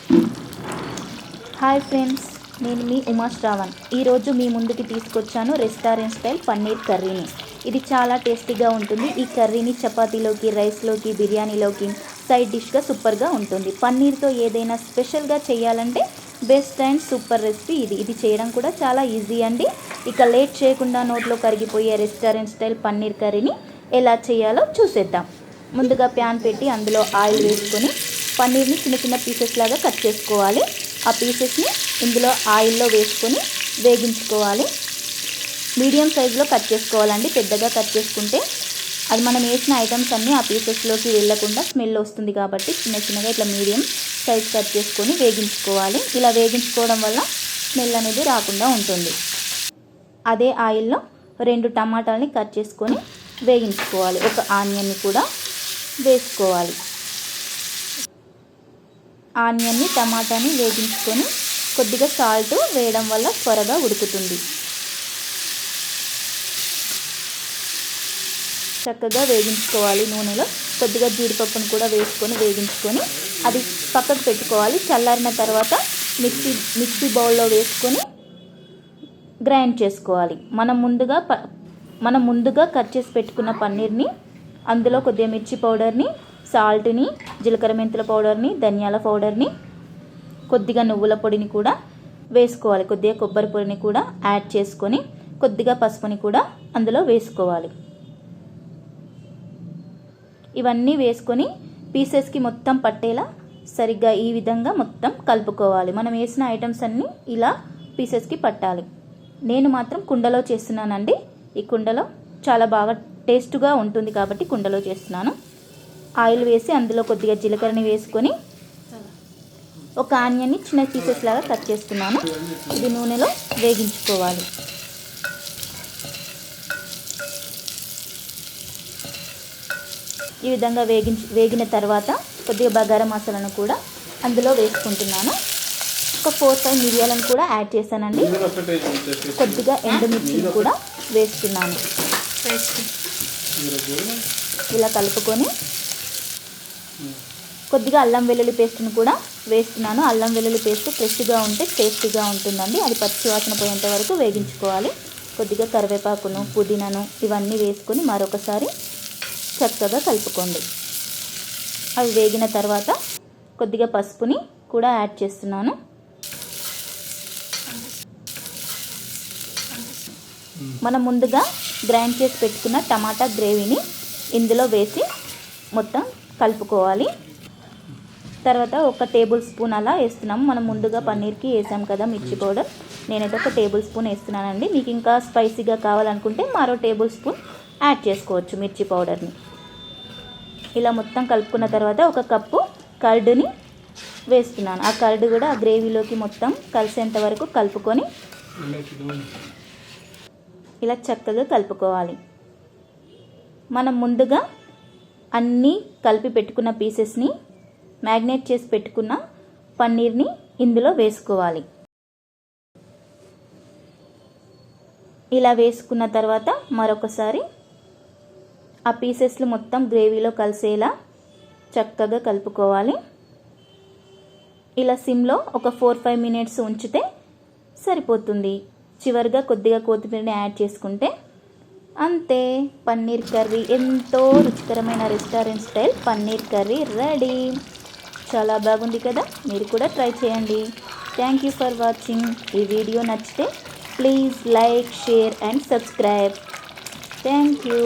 Hi friends, నేను మీ ఉమా శ్రావణ్. ఈరోజు మీ ముందుకి తీసుకొచ్చాను రెస్టారెంట్ స్టైల్ పన్నీర్ కర్రీని. ఇది చాలా టేస్టీగా ఉంటుంది. ఈ కర్రీని చపాతీలోకి, రైస్లోకి, బిర్యానీలోకి సైడ్ డిష్గా సూపర్గా ఉంటుంది. పన్నీర్తో ఏదైనా స్పెషల్గా చేయాలంటే బెస్ట్ అండ్ సూపర్ రెసిపీ ఇది చేయడం కూడా చాలా ఈజీ అండి. ఇక లేట్ చేయకుండా నోట్లో కరిగిపోయే రెస్టారెంట్ స్టైల్ పన్నీర్ కర్రీని ఎలా చేయాలో చూసేద్దాం. ముందుగా ప్యాన్ పెట్టి అందులో ఆయిల్ వేసుకొని పన్నీర్ని చిన్న చిన్న పీసెస్ లాగా కట్ చేసుకోవాలి. ఆ పీసెస్ని ఇందులో ఆయిల్లో వేసుకొని వేగించుకోవాలి. మీడియం సైజులో కట్ చేసుకోవాలండి. పెద్దగా కట్ చేసుకుంటే అది మనం వేసిన ఐటమ్స్ అన్నీ ఆ పీసెస్లోకి వెళ్ళకుండా స్మెల్ వస్తుంది. కాబట్టి చిన్న చిన్నగా ఇట్లా మీడియం సైజ్ కట్ చేసుకొని వేగించుకోవాలి. ఇలా వేగించుకోవడం వల్ల స్మెల్ అనేది రాకుండా ఉంటుంది. అదే ఆయిల్లో 2 టమాటాలని కట్ చేసుకొని వేగించుకోవాలి. ఒక ఆనియన్ని కూడా వేసుకోవాలి. ఆనియన్ని, టమాటాని వేగించుకొని కొద్దిగా సాల్ట్ వేయడం వల్ల త్వరగా ఉడుకుతుంది. చక్కగా వేగించుకోవాలి. నూనెలో కొద్దిగా జీడిపప్పును కూడా వేసుకొని వేగించుకొని అది పక్కకు పెట్టుకోవాలి. చల్లారిన తర్వాత మిక్సీ బౌల్లో వేసుకొని గ్రైండ్ చేసుకోవాలి. మనం ముందుగా కట్ చేసి పెట్టుకున్న పన్నీర్ని అందులో కొద్దిగా మిర్చి పౌడర్ని, సాల్ట్ని, జీలకర్ర మెంతుల పౌడర్ని, ధనియాల పౌడర్ని, కొద్దిగా నువ్వుల పొడిని కూడా వేసుకోవాలి. కొద్దిగా కొబ్బరి పొడిని కూడా యాడ్ చేసుకొని కొద్దిగా పసుపుని కూడా అందులో వేసుకోవాలి. ఇవన్నీ వేసుకొని పీసెస్కి మొత్తం పట్టేలా సరిగ్గా ఈ విధంగా మొత్తం కలుపుకోవాలి. మనం వేసిన ఐటమ్స్ అన్నీ ఇలా పీసెస్కి పట్టాలి. నేను మాత్రం కుండలో చేస్తున్నానండి. ఈ కుండలో చాలా బాగా టేస్ట్గా ఉంటుంది కాబట్టి కుండలో చేస్తున్నాను. ఆయిల్ వేసి అందులో కొద్దిగా జీలకర్రని వేసుకొని ఒక ఆనియన్ని చిన్న పీసెస్ లాగా కట్ చేస్తున్నాను. ఇది నూనెలో వేగించుకోవాలి. ఈ విధంగా వేగిన తర్వాత కొద్దిగా బగారా మసాలాను కూడా అందులో వేసుకుంటున్నాను. ఒక 4-5 మిరియాలను కూడా యాడ్ చేశానండి. కొద్దిగా ఎండుమిర్చిని కూడా వేస్తున్నాను. ఇలా కలుపుకొని కొద్దిగా అల్లం వెల్లుల్లి పేస్ట్ని కూడా వేస్తున్నాను. అల్లం వెల్లుల్లి పేస్ట్ ఫ్రెష్గా ఉంటే టేస్టీగా ఉంటుందండి. అది పచ్చి వాసన పోయేంత వరకు వేగించుకోవాలి. కొద్దిగా కరివేపాకును, పుదీనాను ఇవన్నీ వేసుకొని మరొకసారి చక్కగా కలుపుకోండి. అవి వేగిన తర్వాత కొద్దిగా పసుపుని కూడా యాడ్ చేస్తున్నాను. మనం ముందుగా గ్రైండ్ చేసి పెట్టుకున్న టమాటా గ్రేవీని ఇందులో వేసి మొత్తం కలుపుకోవాలి. తర్వాత 1 టేబుల్ స్పూన్ అలా వేస్తున్నాము. మనం ముందుగా పన్నీర్కి వేసాం కదా మిర్చి పౌడర్, నేనైతే 1 టేబుల్ స్పూన్ వేస్తున్నానండి. మీకు ఇంకా స్పైసీగా కావాలనుకుంటే మరో టేబుల్ స్పూన్ యాడ్ చేసుకోవచ్చు మిర్చి పౌడర్ని. ఇలా మొత్తం కలుపుకున్న తర్వాత 1 కప్పు కర్డ్ని వేస్తున్నాను. ఆ కర్డ్ కూడా ఆ గ్రేవీలోకి మొత్తం కలిసేంత వరకు కలుపుకొని ఇలా చక్కగా కలుపుకోవాలి. మనం ముందుగా అన్నీ కలిపి పెట్టుకున్న పీసెస్ని, మ్యాగ్నేట్ చేసి పెట్టుకున్న పన్నీర్ని ఇందులో వేసుకోవాలి. ఇలా వేసుకున్న తర్వాత మరొకసారి ఆ పీసెస్లు మొత్తం గ్రేవీలో కలిసేలా చక్కగా కలుపుకోవాలి. ఇలా సిమ్లో ఒక 4-5 మినిట్స్ ఉంచితే సరిపోతుంది. చివరిగా కొద్దిగా కొత్తిమీరని యాడ్ చేసుకుంటే అంతే, పన్నీర్ కర్రీ, ఎంతో రుచికరమైన restaurant style paneer curry ready. చాలా బాగుంది కదా, మీరు కూడా ట్రై చేయండి. Thank you for watching. ఈ వీడియో నచ్చితే please like, share and subscribe. Thank you.